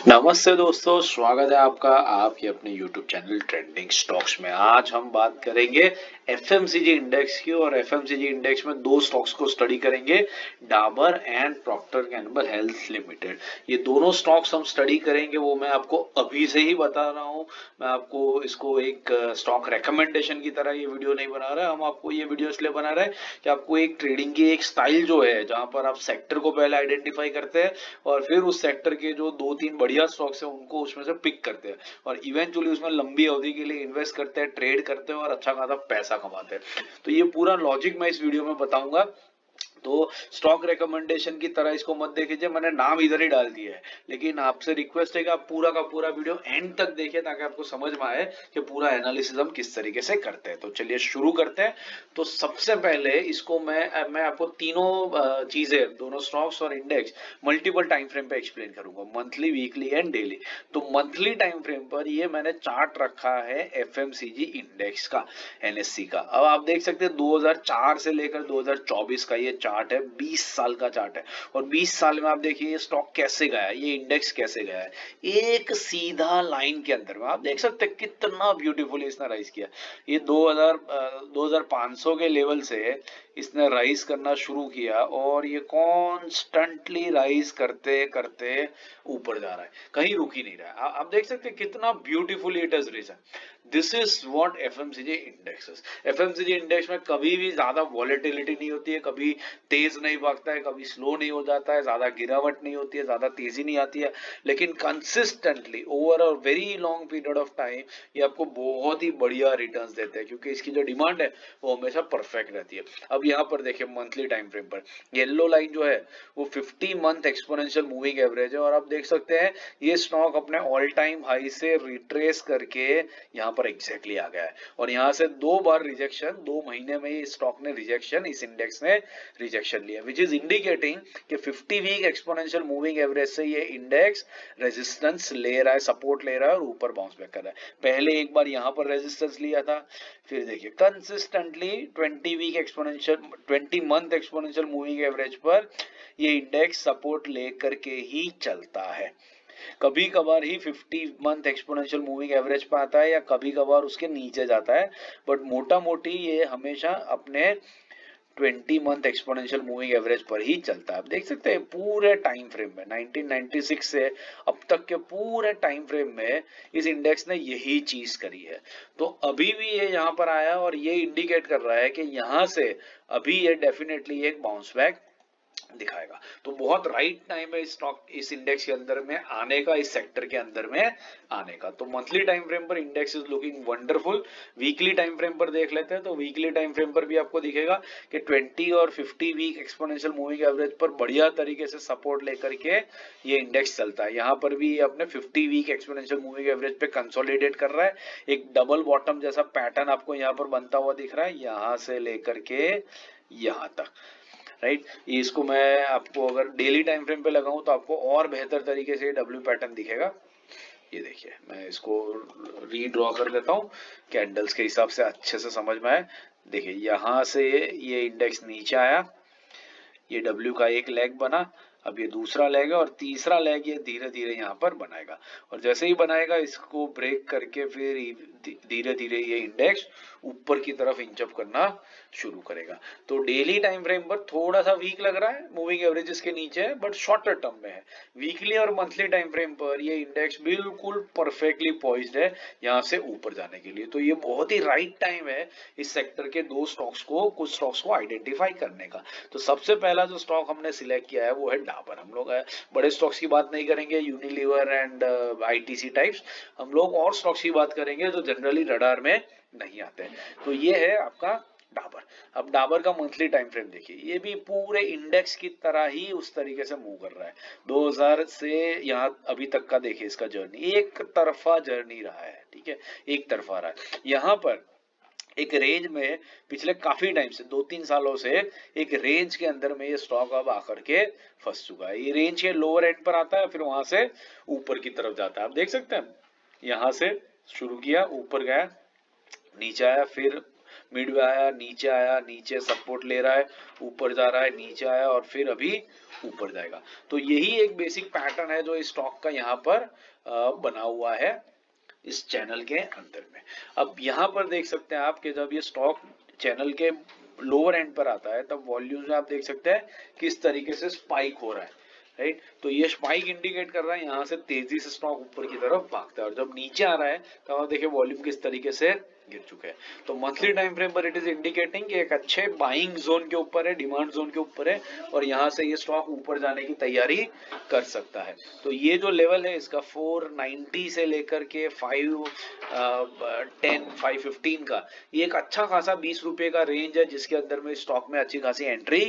नमस्ते दोस्तों, स्वागत है आपका आपके अपने YouTube चैनल ट्रेंडिंग स्टॉक्स में। आज हम बात करेंगे एफएमसीजी इंडेक्स की और एफएमसीजी इंडेक्स में दो स्टॉक्स को स्टडी करेंगे, Dabur and Procter Gamble health limited. ये दोनों स्टॉक्स हम स्टडी करेंगे, वो मैं आपको अभी से ही बता रहा हूँ। मैं आपको इसको एक स्टॉक रिकमेंडेशन की तरह ये वीडियो नहीं बना रहा है। हम आपको ये वीडियो इसलिए बना रहे हैं कि आपको एक ट्रेडिंग की एक स्टाइल जो है, जहां पर आप सेक्टर को पहले आइडेंटिफाई करते हैं और फिर उस सेक्टर के जो दो तीन बढ़िया स्टॉक्स है उनको उसमें से पिक करते हैं और इवेंचुअली उसमें लंबी अवधि के लिए इन्वेस्ट करते हैं, ट्रेड करते हैं और अच्छा खासा पैसा कमाते हैं। तो ये पूरा लॉजिक मैं इस वीडियो में बताऊंगा। तो स्टॉक रिकमेंडेशन की तरह इसको मत देखिए, मैंने नाम इधर ही डाल दिया है, लेकिन आपसे रिक्वेस्ट है कि आप पूरा का पूरा वीडियो एंड तक देखिए ताकि आपको समझ में आए कि पूरा एनालिसिस हम किस तरीके से करते हैं। तो चलिए शुरू करते हैं। तो सबसे पहले इसको मैं आपको तीनों चीजें, दोनों स्टॉक्स और इंडेक्स मल्टीपल टाइम फ्रेम पे एक्सप्लेन करूंगा, मंथली, वीकली एंड डेली। तो मंथली टाइम फ्रेम पर ये मैंने चार्ट रखा है एफएमसीजी इंडेक्स का, एनएससी का। अब आप देख सकते हैं 2004 से लेकर 2024 का ये चार्ट है, 20 साल का चार्ट है। और 20 साल में आप देखिए ये स्टॉक कैसे गया है, ये इंडेक्स कैसे गया है, एक सीधा लाइन के अंदर में। आप देख सकते हैं कितना ब्यूटीफुली इसने राइज किया। ये 2500 के लेवल से इसने राइज करना शुरू किया और ये कॉन्स्टेंटली राइज करते करते ऊपर जा रहा है, कहीं रुक ही नहीं रहा है। आप देख सकते हैं कितना beautifully it has risen. This is what FMCG index. FMCG index में कभी भी ज्यादा वॉलेटिलिटी नहीं होती है, कभी तेज नहीं भागता है, कभी स्लो नहीं हो जाता है, ज्यादा गिरावट नहीं होती है, ज्यादा तेजी नहीं आती है, लेकिन consistently over a very long period of time ये आपको बहुत ही बढ़िया रिटर्न्स देते हैं, क्योंकि इसकी जो डिमांड है वो हमेशा परफेक्ट रहती है। अब यहाँ पर देखिए मंथली टाइम फ्रेम पर येलो लाइन जो है वो 50 मंथ एक्सपोनेंशियल मूविंग एवरेज है और आप देख सकते हैं ये स्टॉक अपने ऑल टाइम हाई से रिट्रेस करके यहाँ पर एग्जैक्टली आ गया है। और यहाँ से दो बार रिजेक्शन, 2 महीने में ये स्टॉक ने रिजेक्शन, इस इंडेक्स ने रिजेक्शन लिया, विच इज इंडिकेटिंग कि 50 वीक एक्सपोनेंशियल मूविंग एवरेज से ये इंडेक्स रेजिस्टेंस ले रहा है, सपोर्ट ले रहा है और ऊपर बाउंस बैक कर रहा है। पहले एक बार यहाँ पर रेजिस्टेंस लिया था, फिर देखिए consistently 20 month exponential moving average पर ये इंडेक्स सपोर्ट लेकर के ही चलता है। कभी कभार ही 50 मंथ एक्सपोनेंशियल मूविंग एवरेज पे आता है या कभी कभार उसके नीचे जाता है, बट मोटा मोटी ये हमेशा अपने 20 मंथ एक्सपोनेंशियल मूविंग एवरेज पर ही चलता है। आप देख सकते हैं पूरे टाइम फ्रेम में 1996 से अब तक के पूरे टाइम फ्रेम में इस इंडेक्स ने यही चीज करी है। तो अभी भी ये यहाँ पर आया और ये इंडिकेट कर रहा है कि यहाँ से अभी ये डेफिनेटली एक बाउंस बैक दिखाएगा। तो बहुत राइट टाइम है इस स्टॉक, इस इंडेक्स के अंदर में आने का, इस सेक्टर के अंदर में आने का। तो मंथली टाइम फ्रेम पर index is looking wonderful. Weekly time frame पर देख लेते हैं। तो वीकली टाइम फ्रेम पर भी आपको दिखेगा कि 20 और 50 वीक एक्सपोनेंशियल मूविंग एवरेज पर बढ़िया तरीके से सपोर्ट लेकर के ये इंडेक्स चलता है। यहाँ पर भी अपने 50 वीक एक्सपोनेंशियल मूविंग एवरेज पे कंसोलिडेट कर रहा है। एक डबल बॉटम जैसा पैटर्न आपको यहाँ पर बनता हुआ दिख रहा है, यहाँ से लेकर के यहाँ तक, राइट। इसको मैं आपको अगर डेली टाइम फ्रेम पे लगाऊं तो आपको और बेहतर तरीके से डब्ल्यू पैटर्न दिखेगा। ये देखिए, मैं इसको रीड्रॉ कर देता हूँ कैंडल्स के हिसाब से, अच्छे से समझ में आए। देखिए यहाँ से ये इंडेक्स नीचे आया, ये डब्ल्यू का एक लेग बना, अब ये दूसरा लेग है और तीसरा लेग ये धीरे धीरे यहाँ पर बनाएगा और जैसे ही बनाएगा इसको ब्रेक करके फिर धीरे धीरे ये इंडेक्स ऊपर की तरफ इंचअप करना शुरू करेगा। तो डेली टाइम फ्रेम पर थोड़ा सा वीक लग रहा है, मूविंग एवरेजेस के नीचे है, बट शॉर्टर टर्म में है। वीकली और मंथली टाइम फ्रेम पर ये इंडेक्स बिल्कुल परफेक्टली पॉइज्ड है यहाँ से ऊपर जाने के लिए। तो ये बहुत ही राइट टाइम है इस सेक्टर के दो स्टॉक्स को, कुछ स्टॉक्स को आइडेंटिफाई करने का। तो सबसे पहला जो स्टॉक हमने सिलेक्ट किया है वो है डाबर। हम लोग बड़े स्टॉक्स की बात नहीं करेंगे, यूनिलीवर एंड आईटीसी टाइप्स, हम लोग और स्टॉक्स की बात करेंगे जो जनरली रडार में नहीं आते हैं। तो ये है आपका डाबर। अब डाबर का मंथली टाइम फ्रेम देखिए, ये भी पूरे इंडेक्स की तरह ही उस तरीके से मूव कर रहा है। 2000 से यहाँ अभी तक का देखिए इसका जर्नी, एक तरफा जर्नी रहा है, ठीक है, एक तरफा रहा है। यहाँ पर एक रेंज में पिछले काफी टाइम से 2-3 सालों से एक रेंज के अंदर में ये स्टॉक अब आकर के फंस चुका है। ये रेंज के लोअर एंड पर आता है, फिर वहां से ऊपर की तरफ जाता है। आप देख सकते हैं यहाँ से शुरू किया, ऊपर गया, नीचे आया, फिर मिड में आया, नीचे सपोर्ट ले रहा है, ऊपर जा रहा है, नीचे आया और फिर अभी ऊपर जाएगा। तो यही एक बेसिक पैटर्न है जो स्टॉक का यहाँ पर बना हुआ है इस चैनल के अंदर में। अब यहाँ पर देख सकते हैं आप कि जब ये स्टॉक चैनल के लोअर एंड पर आता है तब वॉल्यूम्स में आप देख सकते हैं किस तरीके से स्पाइक हो रहा है, राइट। तो ये स्पाइक इंडिकेट कर रहा है यहाँ से तेजी से स्टॉक ऊपर की तरफ भागता है, और जब नीचे आ रहा है तब आप देखिए वॉल्यूम किस तरीके से गिर चुके हैं। तो मंथली टाइम फ्रेम पर इट इज इंडिकेटिंग कि एक अच्छे बाइंग जोन के ऊपर है, डिमांड जोन के ऊपर है, और यहाँ से ये स्टॉक ऊपर जाने की तैयारी कर सकता है। तो ये जो लेवल है इसका 490 से लेकर के 515 का, ये एक अच्छा खासा 20 रुपए का रेंज है जिसके अंदर में स्टॉक में अच्छी खासी एंट्री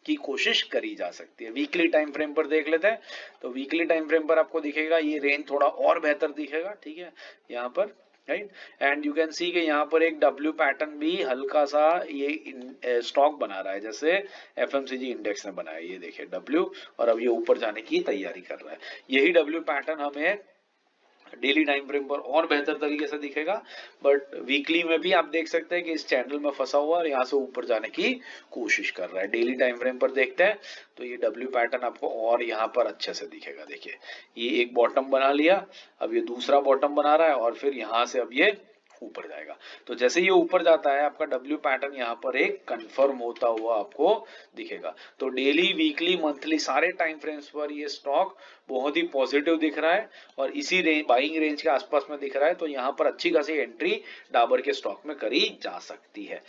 की कोशिश करी जा सकती है। वीकली टाइम फ्रेम पर देख लेते हैं। तो वीकली टाइम फ्रेम पर आपको दिखेगा ये रेंज थोड़ा और बेहतर दिखेगा, ठीक है, यहाँ पर, right. And you can see कि यहाँ पर एक डब्ल्यू पैटर्न भी हल्का सा ये स्टॉक बना रहा है जैसे एफएमसीजी इंडेक्स ने बनाया, ये देखिए डब्ल्यू, और अब ये ऊपर जाने की तैयारी कर रहा है। यही डब्ल्यू पैटर्न हमें डेली टाइम फ्रेम पर और बेहतर तरीके से दिखेगा, बट वीकली में भी आप देख सकते हैं कि इस चैनल में फंसा हुआ और यहाँ से ऊपर जाने की कोशिश कर रहा है। डेली टाइम फ्रेम पर देखते हैं तो ये डब्ल्यू पैटर्न आपको और यहाँ पर अच्छे से दिखेगा। देखिए ये एक बॉटम बना लिया, अब ये दूसरा बॉटम बना रहा है और फिर यहाँ से अब ये ऊपर जाएगा। तो जैसे ये ऊपर जाता है आपका डब्ल्यू पैटर्न यहाँ पर एक कंफर्म होता हुआ आपको दिखेगा। तो डेली, वीकली, मंथली सारे टाइम फ्रेम्स पर ये स्टॉक बहुत ही पॉजिटिव दिख रहा है और इसी रेंज, बाइंग रेंज के आसपास में दिख रहा है। तो यहाँ पर अच्छी खासी एंट्री डाबर के स्टॉक में करी जा सकती है।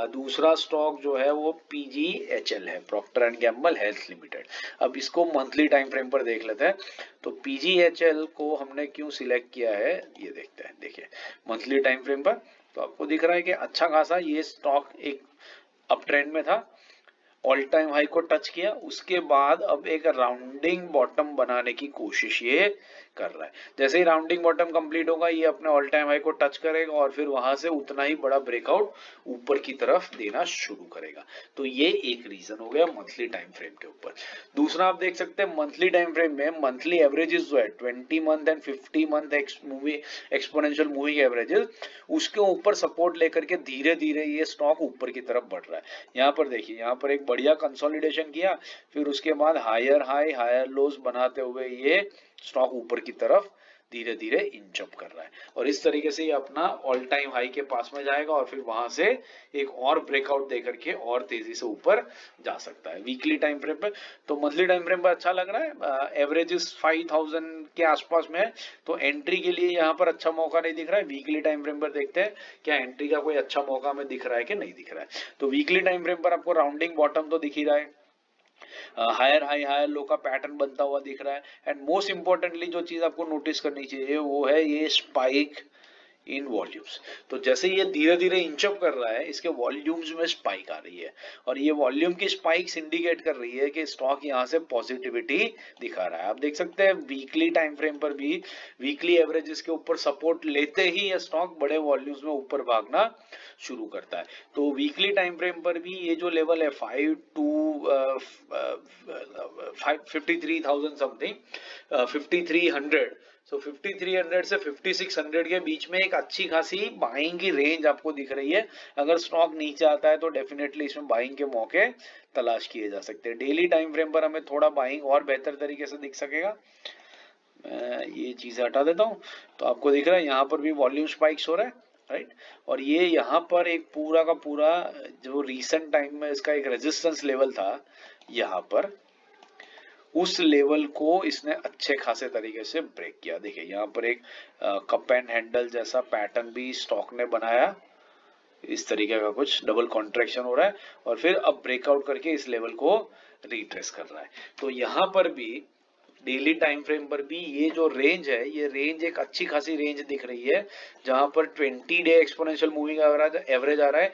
दूसरा स्टॉक जो है वो PGHL है, Procter and Gamble health limited. अब इसको मंथली टाइम फ्रेम पर देख लेते हैं। तो PGHL को हमने क्यों सिलेक्ट किया है ये देखते हैं। देखिए मंथली टाइम फ्रेम पर तो आपको दिख रहा है कि अच्छा खासा ये स्टॉक एक अप ट्रेंड में था, ऑल टाइम हाई को टच किया, उसके बाद अब एक राउंडिंग बॉटम बनाने की कोशिश ये कर रहा है। जैसे ही राउंडिंग बॉटम कंप्लीट होगा ये अपने ऑल टाइम हाई को टच करेगा और फिर वहां से उतना ही बड़ा ब्रेकआउट ऊपर की तरफ देना शुरू करेगा। तो ये एक रीजन हो गया मंथली टाइम फ्रेम के ऊपर। दूसरा आप देख सकते हैं मंथली टाइम फ्रेम में मंथली एवरेजेस जो है 20 month and 50 month exponential moving averages, उसके ऊपर सपोर्ट लेकर के धीरे धीरे ये स्टॉक ऊपर की तरफ बढ़ रहा है। यहाँ पर देखिए, यहाँ पर एक बढ़िया कंसोलिडेशन किया, फिर उसके बाद हायर हाई हायर लोज बनाते हुए ये स्टॉक ऊपर की तरफ धीरे धीरे इंच अप कर रहा है और इस तरीके से ये अपना ऑल टाइम हाई के पास में जाएगा और फिर वहां से एक और ब्रेकआउट देकर के और तेजी से ऊपर जा सकता है। वीकली टाइम फ्रेम पे तो मंथली टाइम फ्रेम पर अच्छा लग रहा है, एवरेजेस 5000 के आसपास में है, तो एंट्री के लिए यहाँ पर अच्छा मौका नहीं दिख रहा है। वीकली टाइम फ्रेम पर देखते हैं क्या एंट्री का कोई अच्छा मौका हमें दिख रहा है कि नहीं दिख रहा है। तो वीकली टाइम फ्रेम पर आपको राउंडिंग बॉटम तो दिख ही रहा है, हायर हाई हायर लो का पैटर्न बनता हुआ दिख रहा है, एंड मोस्ट इंपॉर्टेंटली जो चीज आपको नोटिस करनी चाहिए वो है ये स्पाइक इन वॉल्यूम्स। तो जैसे ये धीरे धीरे इंचअप कर रहा है इसके वॉल्यूम्स में स्पाइक आ रही है और ये वॉल्यूम की स्पाइक्स इंडिकेट कर रही है कि स्टॉक यहाँ से पॉजिटिविटी दिखा रहा है। आप देख सकते हैं वीकली टाइम फ्रेम पर भी वीकली एवरेजेस के ऊपर सपोर्ट लेते ही ये स्टॉक बड़े वॉल्यूम्स में ऊपर भागना शुरू करता है। तो वीकली टाइम फ्रेम पर भी ये जो लेवल है 53,000 समथिंग, 5300, सो 5300 से 5600 के बीच में एक अच्छी खासी बाइंग की रेंज आपको दिख रही है। अगर स्टॉक नीचे आता है तो डेफिनेटली इसमें बाइंग के मौके तलाश किए जा सकते हैं। डेली टाइम फ्रेम पर हमें थोड़ा बाइंग और बेहतर तरीके से दिख सकेगा। मैं ये चीजें हटा देता हूँ। तो आपको दिख रहा है यहाँ पर भी वॉल्यूम स्पाइक्स हो रहा है, राइट। और ये यहाँ पर एक पूरा का पूरा जो रिसेंट टाइम में इसका एक रेजिस्टेंस लेवल था, यहाँ पर उस लेवल को इसने अच्छे खासे तरीके से ब्रेक किया। देखिए यहाँ पर एक कप एंड हैंडल जैसा पैटर्न भी स्टॉक ने बनाया, इस तरीके का कुछ डबल कॉन्ट्रैक्शन हो रहा है और फिर अब ब्रेकआउट करके इस लेवल को रिट्रेस कर रहा है। तो यहाँ पर भी डेली टाइम फ्रेम पर भी ये जो रेंज है, ये रेंज एक अच्छी खासी रेंज दिख रही है जहां पर 20 डे एक्सपोनेंशियल मूविंग एवरेज आ रहा है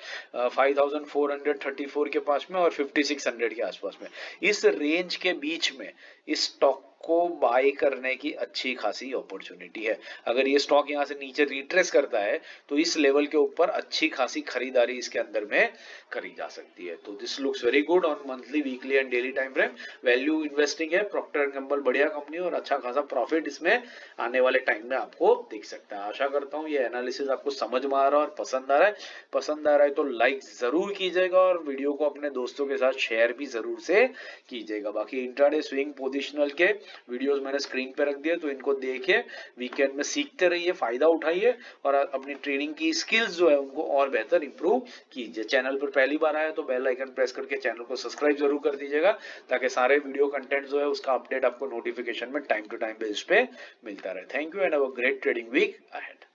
5434 के पास में और 5600 के आसपास में। इस रेंज के बीच में इस स्टॉक आपको बाय करने की अच्छी खासी अपॉर्चुनिटी है। अगर ये स्टॉक यहाँ से नीचे रिट्रेस करता है तो इस लेवल के ऊपर अच्छी खासी खरीदारी इसके अंदर में करी जा सकती है। तो this looks very good on monthly, weekly and daily time frame. Value investing है, प्रॉक्टर एंड गैम्बल बढ़िया कंपनी और अच्छा खासा प्रॉफिट इसमें आने वाले टाइम में आपको दिख सकता है। आशा करता हूँ ये एनालिसिस आपको समझ में आ रहा है और पसंद आ रहा है। पसंद आ रहा है तो लाइक जरूर कीजिएगा और वीडियो को अपने दोस्तों के साथ शेयर भी जरूर से कीजिएगा। बाकी इंट्राडे स्विंग पोजिशनल के वीडियोस मैंने स्क्रीन पे रख दिए, तो इनको देखिए, वीकेंड में सीखते रहिए, फायदा उठाइए और अपनी ट्रेडिंग की स्किल्स जो है उनको और बेहतर इंप्रूव कीजिए। चैनल पर पहली बार आया तो बेल आइकन प्रेस करके चैनल को सब्सक्राइब जरूर कर दीजिएगा, ताकि सारे वीडियो कंटेंट जो है उसका अपडेट आपको नोटिफिकेशन में टाइम टू टाइम बेस पे मिलता रहे। Thank you and have a great trading week ahead.